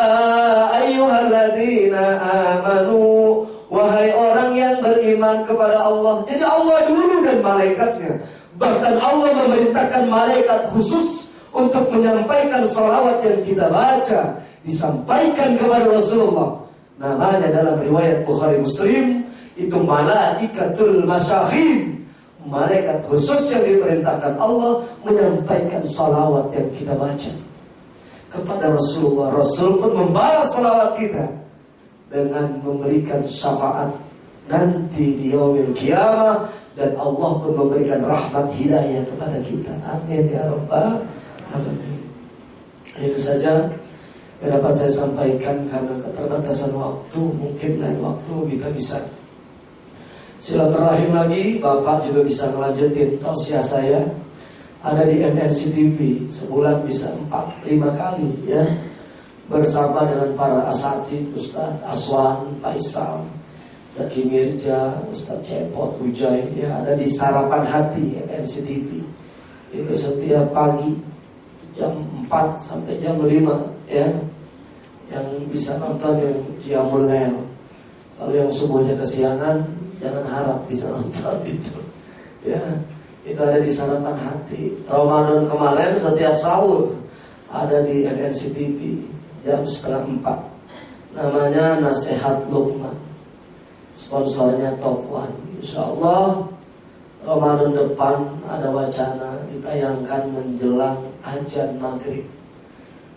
ayyuhalladzina amanu, wahai orang yang beriman kepada Allah. Jadi Allah dulu dan malaikatnya. Bahkan Allah memerintahkan malaikat khusus untuk menyampaikan salawat yang kita baca, disampaikan kepada Rasulullah. Namanya dalam riwayat Bukhari Muslim itu malaikatul masyahid, malaikat khusus yang diperintahkan Allah menyampaikan salawat yang kita baca kepada Rasulullah. Rasul pun membalas salawat kita dengan memberikan syafaat nanti di yaumil qiyamah, dan Allah pun memberikan rahmat hidayah kepada kita. Amin ya rabbal alamin. Itu saja yang dapat saya sampaikan, karena keterbatasan waktu. Mungkin lain waktu kita bisa Silaturahim lagi, Bapak juga bisa melanjutin tausiah saya. Ada di MNC TV, sebulan bisa 4-5 kali ya, bersama dengan para asatid, Ustaz Aswan, Faisal, Zaki Mirja, Ustaz Cepot, Ujai ya, ada di Sarapan Hati MNC TV. Itu setiap pagi jam 4 sampai jam 5 ya. Yang bisa nonton yang Qiyamul Lail. Kalau yang subuhnya kesiangan, jangan harap bisa nonton itu. Ya, itu ada di Sarapan Hati. Ramadan kemarin setiap sahur ada di MNC TV jam 3:30. Namanya Nasihat Luqman. Sponsornya Top One. Insyaallah Ramadan depan ada wacana ditayangkan menjelang azan maghrib.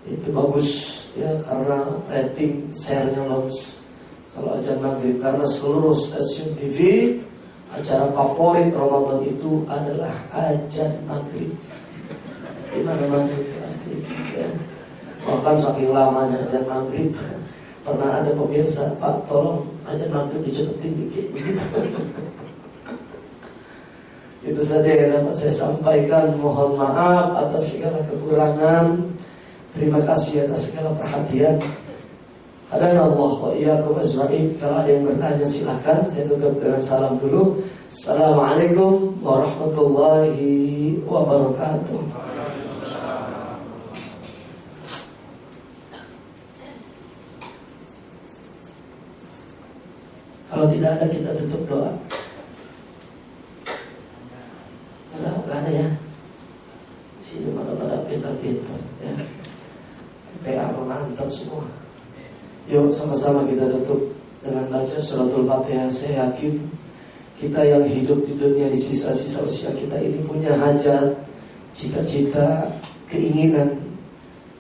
Itu bagus ya, karena rating share-nya bagus kalau azan maghrib, karena seluruh stasiun TV acara favorit Ramadan itu adalah azan maghrib. Di mana-mana itu asli ya. Bahkan saking lamanya azan maghrib, pernah ada pemirsa, Pak tolong azan maghrib dicepetin dikit begitu. Itu saja yang dapat saya sampaikan. Mohon maaf atas segala kekurangan. Terima kasih atas segala perhatian. Hadanallah wa iyyakum ajma'in. Kalau ada yang bertanya silakan. Saya tutup dengan salam dulu. Assalamualaikum warahmatullahi wabarakatuh. Kalau tidak ada kita tutup doa. Nggak ada ya. Sini pada pintar-pintar ya. PA mantap semua. Yuk sama-sama kita tutup dengan baca suratul Fatihah. Saya yakin kita yang hidup di dunia di sisa-sisa usia kita ini punya hajat, cita-cita, keinginan.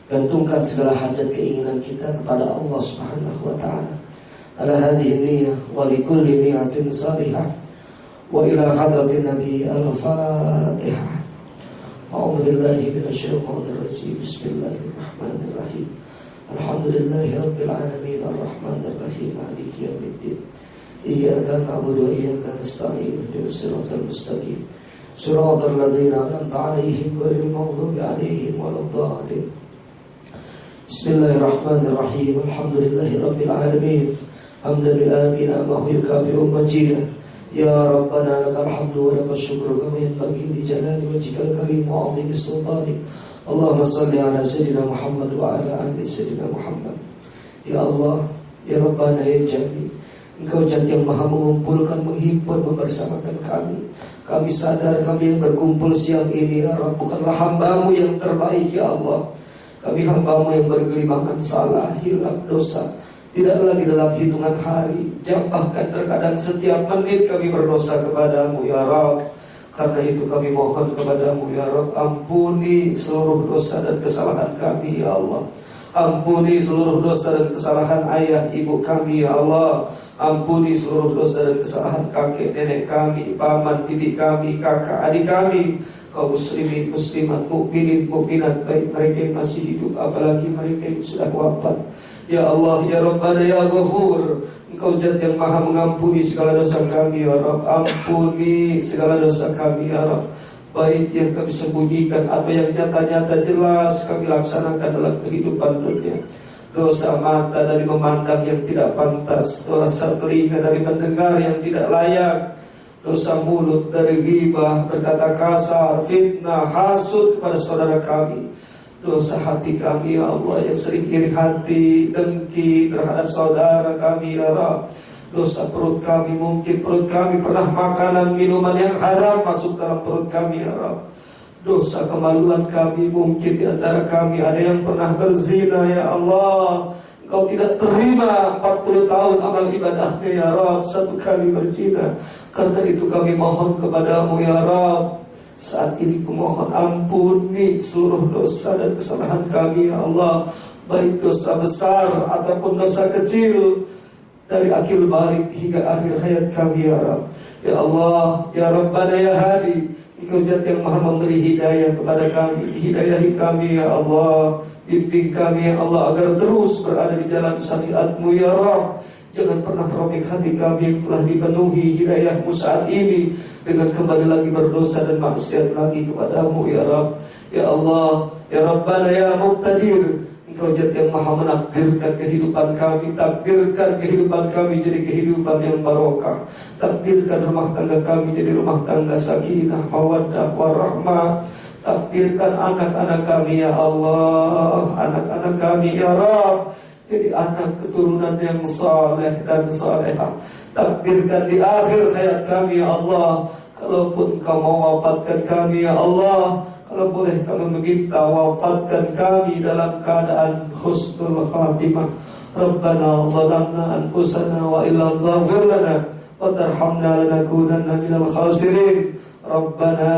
Gantungkan segala hajat keinginan kita kepada Allah Subhanahu wa taala. Ala hadhihi niyyah wa likulli niyatin salihah. Wa ila hadratin Nabi al-Fatihah. A'udzu billahi minasyaitonir rajim. Bismillahirrahmanirrahim. Alhamdulillahi rabbil alamin arrahmanir rahim maliki yaumiddin. Iyyaka na'budu wa iyyaka nasta'in ihdinas siratal mustaqim. Siratal ladzina an'amta 'alaihim ghairil maghdubi 'alaihim waladdallin. Bismillahirrahmanirrahim. Alhamdulillahi rabbil alamin. Hamdan lillahi ma yukafi'u majidah. Ya Rabbana lakal hamdu wa lakal syukru kama yanbaghi li jalali wajhikal karim wa 'azimi sultanik. Allahumma salli ala sayyidina Muhammad wa ala ali sayyidina Muhammad. Ya Allah, ya Rabbana ya Jami, Engkau Zat yang Maha mengumpulkan, menghimpun, membersamakan kami. Kami sadar kami yang berkumpul siang ini ya Rabb bukanlah hamba-Mu yang terbaik ya Allah. Kami hamba-Mu yang bergelimangan salah, hilaf, dosa. Tidak lagi dalam hitungan hari, jam, bahkan terkadang setiap menit kami berdosa kepadamu ya Rabb. Karena itu kami mohon kepadamu ya Rabb, ampuni seluruh dosa dan kesalahan kami ya Allah. Ampuni seluruh dosa dan kesalahan ayah ibu kami ya Allah. Ampuni seluruh dosa dan kesalahan kakek nenek kami, paman bibi kami, kakak adik kami, kaum muslimin muslimat, mukminin mukminat, baik mereka yang masih hidup apalagi mereka yang sudah wafat. Ya Allah, ya Rabbana, ya Ghafur, Engkau Zat yang Maha mengampuni segala dosa kami ya Rabb. Ampuni segala dosa kami ya Rabb, baik yang kami sembunyikan atau yang nyata-nyata jelas kami laksanakan dalam kehidupan dunia. Dosa mata dari memandang yang tidak pantas, dosa telinga dari mendengar yang tidak layak, dosa mulut dari ghibah, berkata kasar, fitnah, hasud kepada saudara kami. Dosa hati kami ya Allah yang sering iri hati, dengki terhadap saudara kami ya Rabb. Dosa perut kami, mungkin perut kami pernah makanan minuman yang haram masuk dalam perut kami ya Rabb. Dosa kemaluan kami, mungkin di antara kami ada yang pernah berzina ya Allah. Engkau tidak terima 40 tahun amal ibadahnya ya Rabb, satu kali berzina. Karena itu kami mohon kepadamu ya Rabb, saat ini kumohon ampuni seluruh dosa dan kesalahan kami ya Allah, baik dosa besar ataupun dosa kecil, dari akil balik hingga akhir hayat kami ya Rabb. Ya Allah, ya Rabbana ya Hadi, Engkau Zat yang Maha memberi hidayah kepada kami. Hidayahi kami ya Allah, bimbing kami ya Allah agar terus berada di jalan syariat-Mu ya Rabb. Jangan pernah robek hati kami yang telah dipenuhi hidayah-Mu saat ini dengan kembali lagi berdosa dan maksiat lagi kepadamu ya Rabb. Ya Allah, ya Rabbana ya Muqtadir, Engkau Zat yang maha menakdirkan kehidupan kami. Takdirkan kehidupan kami jadi kehidupan yang barokah. Takdirkan rumah tangga kami jadi rumah tangga sakinah, mawaddah, warahmah. Takdirkan anak-anak kami ya Allah, anak-anak kami ya Rabb, jadi anak keturunan yang saleh dan salehah. Takdirkan di akhir hayat kami ya Allah, kalaupun Kau mau wafatkan kami ya Allah, kalau boleh kami meminta wafatkan kami dalam keadaan husnul khatimah. Rabbana zalamna anfusana wa illam taghfir lana wa tarhamna lanakunanna minal khasirin. Rabbana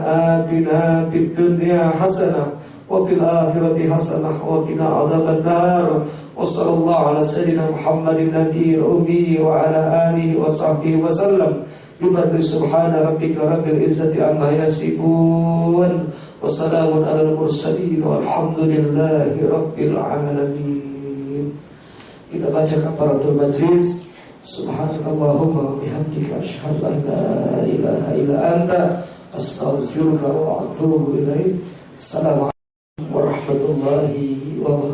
atina fid dunya hasanah wa fil akhirati hasanah wa qina adzabannar. Wa sallallahu ala sayyidina Muhammadin nabiyil ummi wa ala alihi wa sahbihi wa sallam. Bifadli subhana rabbika rabbil izzati amma yasifun. Wassalamun alal mursalin walhamdulillahi rabbil alamin. Kita baca kafaratul majlis. Subhanakallahumma wa bihamdika asyhadu an la ilaha illa anta astaghfiruka wa atubu ilaik. Assalamualaikum warahmatullahi wabarakatuh.